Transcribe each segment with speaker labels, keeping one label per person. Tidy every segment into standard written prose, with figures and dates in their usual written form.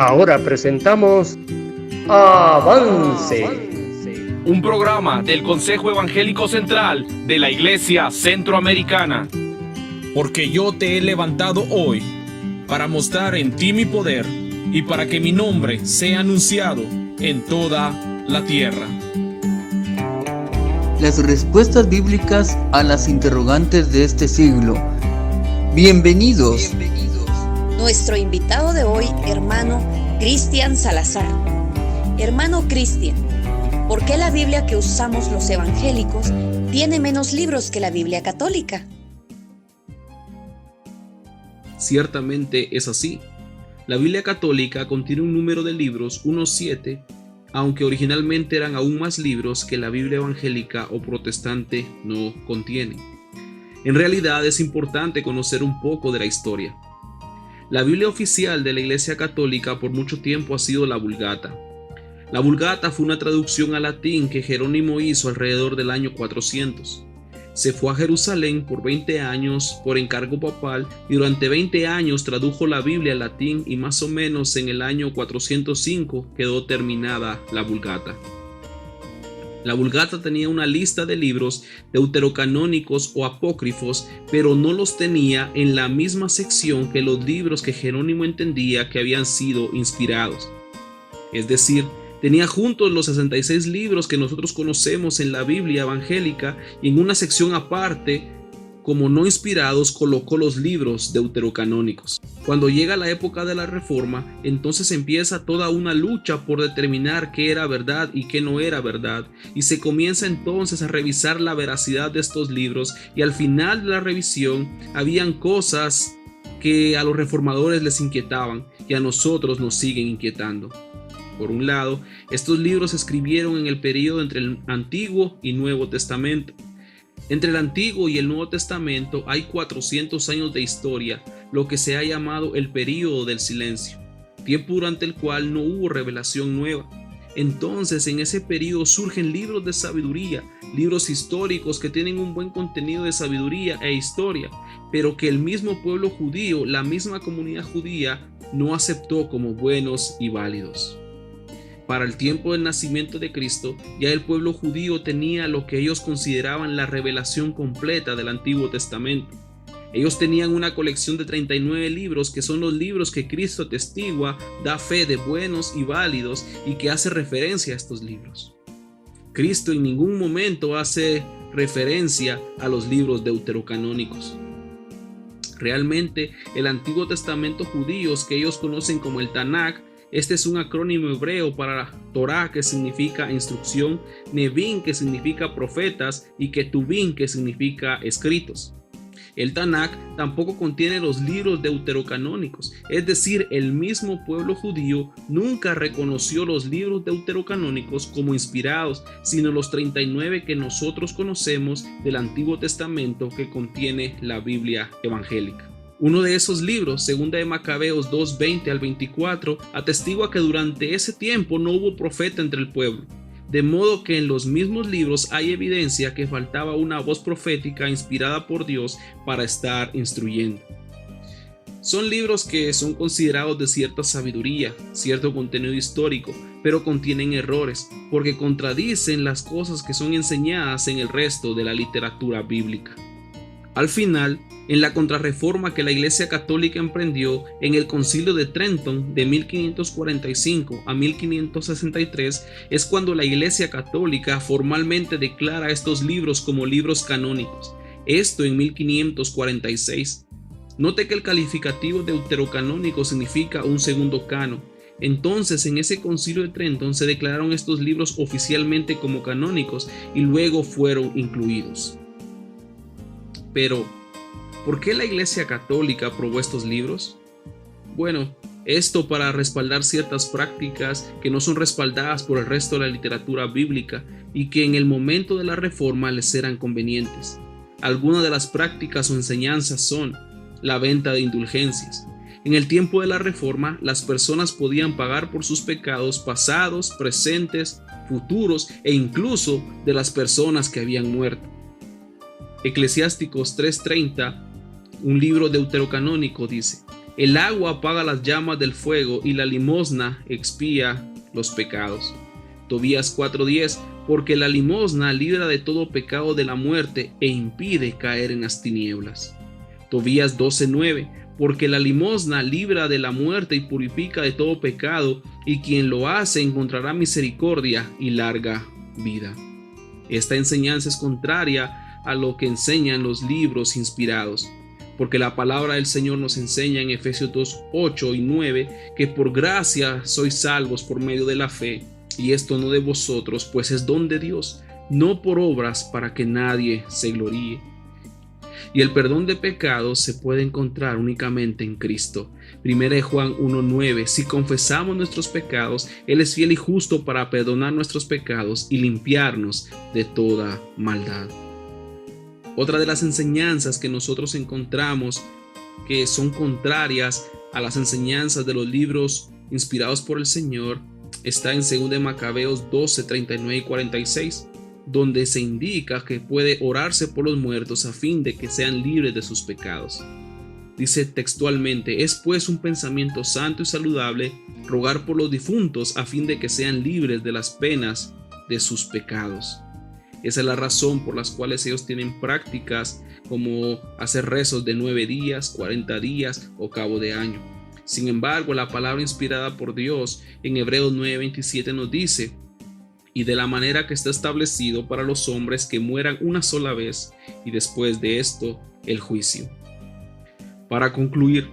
Speaker 1: Ahora presentamos Avance,
Speaker 2: un programa del Consejo Evangélico Central de la Iglesia Centroamericana.
Speaker 3: Porque yo te he levantado hoy para mostrar en ti mi poder y para que mi nombre sea anunciado en toda la tierra.
Speaker 4: Las respuestas bíblicas a las interrogantes de este siglo. Bienvenidos.
Speaker 5: Nuestro invitado de hoy, hermano Cristian Salazar. Hermano Cristian, ¿por qué la Biblia que usamos los evangélicos tiene menos libros que la Biblia católica?
Speaker 6: Ciertamente es así. La Biblia católica contiene un número de libros, unos 7, aunque originalmente eran aún más libros que la Biblia evangélica o protestante no contiene. En realidad es importante conocer un poco de la historia. La Biblia oficial de la Iglesia Católica por mucho tiempo ha sido la Vulgata. La Vulgata fue una traducción al latín que Jerónimo hizo alrededor del año 400. Se fue a Jerusalén por 20 años por encargo papal y durante 20 años tradujo la Biblia al latín y más o menos en el año 405 quedó terminada la Vulgata. La Vulgata tenía una lista de libros deuterocanónicos o apócrifos, pero no los tenía en la misma sección que los libros que Jerónimo entendía que habían sido inspirados. Es decir, tenía juntos los 66 libros que nosotros conocemos en la Biblia evangélica y en una sección aparte, como no inspirados, colocó los libros deuterocanónicos. Cuando llega la época de la Reforma, entonces empieza toda una lucha por determinar qué era verdad y qué no era verdad, y se comienza entonces a revisar la veracidad de estos libros, y al final de la revisión habían cosas que a los reformadores les inquietaban y a nosotros nos siguen inquietando. Por un lado, estos libros se escribieron en el período entre el Antiguo y Nuevo Testamento. Entre el Antiguo y el Nuevo Testamento hay 400 años de historia, lo que se ha llamado el período del silencio, tiempo durante el cual no hubo revelación nueva. Entonces, en ese período surgen libros de sabiduría, libros históricos que tienen un buen contenido de sabiduría e historia, pero que el mismo pueblo judío, la misma comunidad judía, no aceptó como buenos y válidos. Para el tiempo del nacimiento de Cristo, ya el pueblo judío tenía lo que ellos consideraban la revelación completa del Antiguo Testamento. Ellos tenían una colección de 39 libros que son los libros que Cristo atestigua, da fe de buenos y válidos y que hace referencia a estos libros. Cristo en ningún momento hace referencia a los libros deuterocanónicos. Realmente, el Antiguo Testamento judío, que ellos conocen como el Tanakh, este es un acrónimo hebreo para Torah, que significa instrucción, Nevim, que significa profetas, y Ketuvim, que significa escritos. El Tanakh tampoco contiene los libros deuterocanónicos, es decir, el mismo pueblo judío nunca reconoció los libros deuterocanónicos como inspirados, sino los 39 que nosotros conocemos del Antiguo Testamento que contiene la Biblia evangélica. Uno de esos libros, Segunda de Macabeos 2:20 al 24, atestigua que durante ese tiempo no hubo profeta entre el pueblo, de modo que en los mismos libros hay evidencia que faltaba una voz profética inspirada por Dios para estar instruyendo. Son libros que son considerados de cierta sabiduría, cierto contenido histórico, pero contienen errores, porque contradicen las cosas que son enseñadas en el resto de la literatura bíblica. Al final, en la contrarreforma que la Iglesia Católica emprendió en el Concilio de Trenton de 1545 a 1563, es cuando la Iglesia Católica formalmente declara estos libros como libros canónicos, esto en 1546. Note que el calificativo deuterocanónico significa un segundo canon. Entonces, en ese Concilio de Trenton se declararon estos libros oficialmente como canónicos y luego fueron incluidos. Pero, ¿por qué la Iglesia Católica aprobó estos libros? Bueno, esto para respaldar ciertas prácticas que no son respaldadas por el resto de la literatura bíblica y que en el momento de la Reforma les eran convenientes. Algunas de las prácticas o enseñanzas son la venta de indulgencias. En el tiempo de la Reforma, las personas podían pagar por sus pecados pasados, presentes, futuros e incluso de las personas que habían muerto. Eclesiásticos 3:30, un libro deuterocanónico, dice: El agua apaga las llamas del fuego y la limosna expía los pecados. Tobías 4:10, porque la limosna libra de todo pecado de la muerte e impide caer en las tinieblas. Tobías 12:9, porque la limosna libra de la muerte y purifica de todo pecado, y quien lo hace encontrará misericordia y larga vida. Esta enseñanza es contraria a lo que enseñan los libros inspirados, porque la palabra del Señor nos enseña en Efesios 2:8 y 9 que por gracia sois salvos por medio de la fe, y esto no de vosotros, pues es don de Dios, no por obras para que nadie se gloríe. Y el perdón de pecados se puede encontrar únicamente en Cristo. 1 Juan 1:9, si confesamos nuestros pecados, Él es fiel y justo para perdonar nuestros pecados y limpiarnos de toda maldad. Otra de las enseñanzas que nosotros encontramos que son contrarias a las enseñanzas de los libros inspirados por el Señor está en 2 Macabeos 12:39 y 46, donde se indica que puede orarse por los muertos a fin de que sean libres de sus pecados. Dice textualmente: es pues un pensamiento santo y saludable rogar por los difuntos a fin de que sean libres de las penas de sus pecados. Esa es la razón por las cuales ellos tienen prácticas como hacer rezos de 9 días, 40 días o cabo de año. Sin embargo, la palabra inspirada por Dios en Hebreos 9:27 nos dice: y de la manera que está establecido para los hombres que mueran una sola vez, y después de esto el juicio. Para concluir,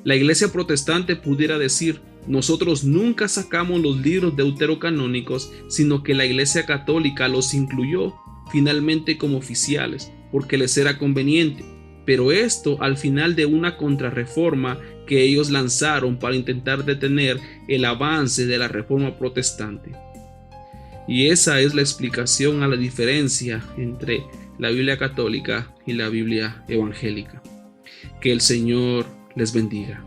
Speaker 6: la iglesia protestante pudiera decir: nosotros nunca sacamos los libros deuterocanónicos, sino que la iglesia católica los incluyó finalmente como oficiales, porque les era conveniente, pero esto al final de una contrarreforma que ellos lanzaron para intentar detener el avance de la reforma protestante. Y esa es la explicación a la diferencia entre la Biblia católica y la Biblia evangélica. Que el Señor les bendiga.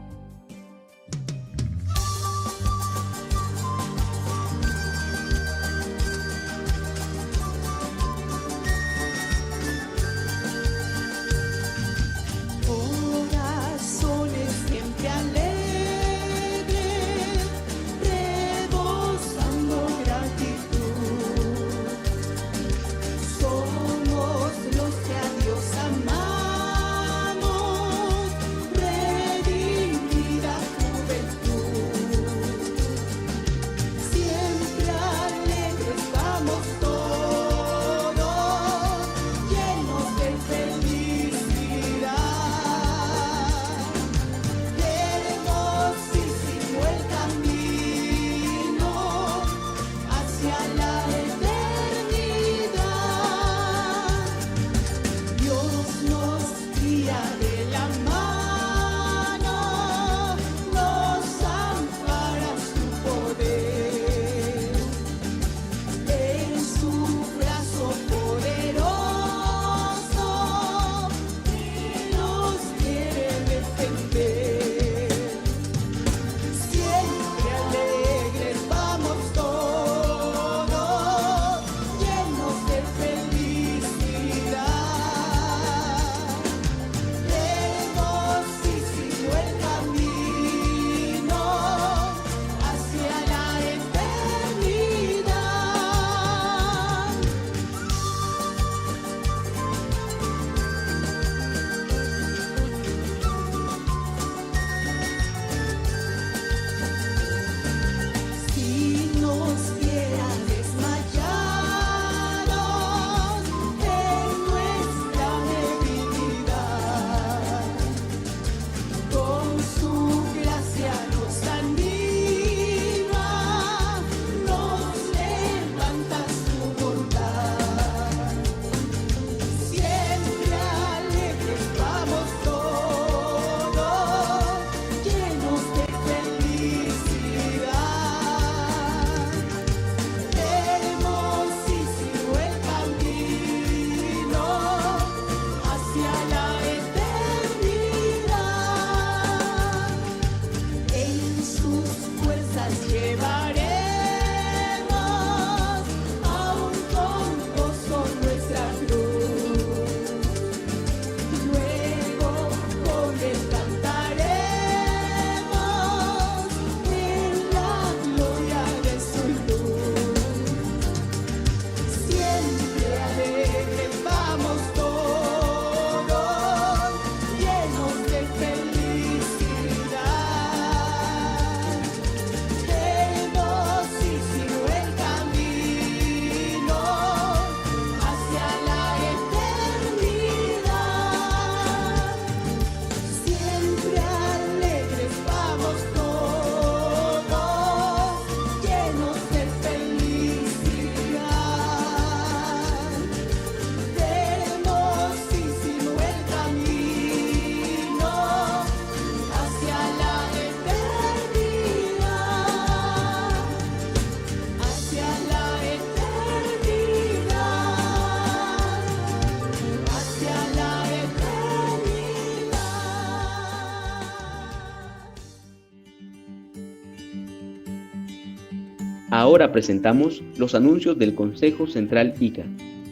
Speaker 1: Ahora presentamos los anuncios del Consejo Central ICA.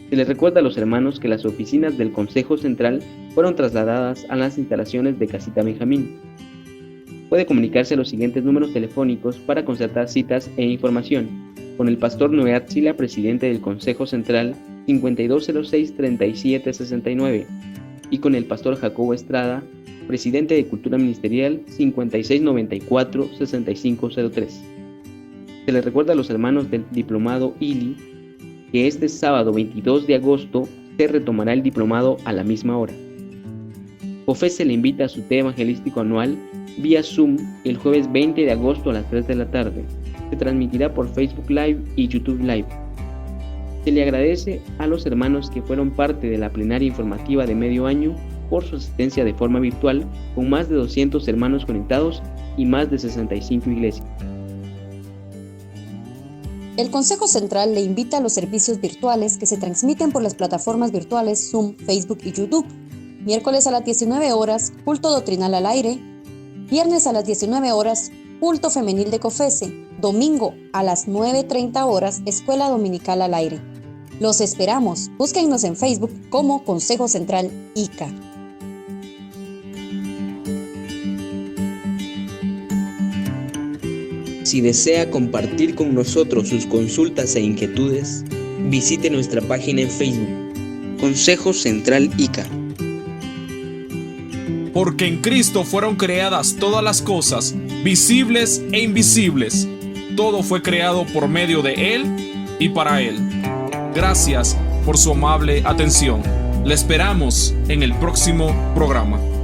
Speaker 1: Se les recuerda a los hermanos que las oficinas del Consejo Central fueron trasladadas a las instalaciones de Casita Benjamín. Puede comunicarse a los siguientes números telefónicos para concertar citas e información. Con el pastor Noé Archila, presidente del Consejo Central, 5206-3769, y con el pastor Jacobo Estrada, presidente de Cultura Ministerial, 5694-6503. Se les recuerda a los hermanos del Diplomado ILI que este sábado 22 de agosto se retomará el diplomado a la misma hora. COFES se le invita a su té evangelístico anual vía Zoom el jueves 20 de agosto a las 3 de la tarde. Se transmitirá por Facebook Live y YouTube Live. Se le agradece a los hermanos que fueron parte de la plenaria informativa de medio año por su asistencia de forma virtual, con más de 200 hermanos conectados y más de 65 iglesias.
Speaker 5: El Consejo Central le invita a los servicios virtuales que se transmiten por las plataformas virtuales Zoom, Facebook y YouTube. Miércoles a las 19 horas, culto doctrinal al aire. Viernes a las 19 horas, culto femenil de COFESE. Domingo a las 9:30 horas, escuela dominical al aire. Los esperamos. Búsquennos en Facebook como Consejo Central ICA.
Speaker 1: Si desea compartir con nosotros sus consultas e inquietudes, visite nuestra página en Facebook, Consejo Central ICA.
Speaker 3: Porque en Cristo fueron creadas todas las cosas, visibles e invisibles. Todo fue creado por medio de Él y para Él. Gracias por su amable atención. Le esperamos en el próximo programa.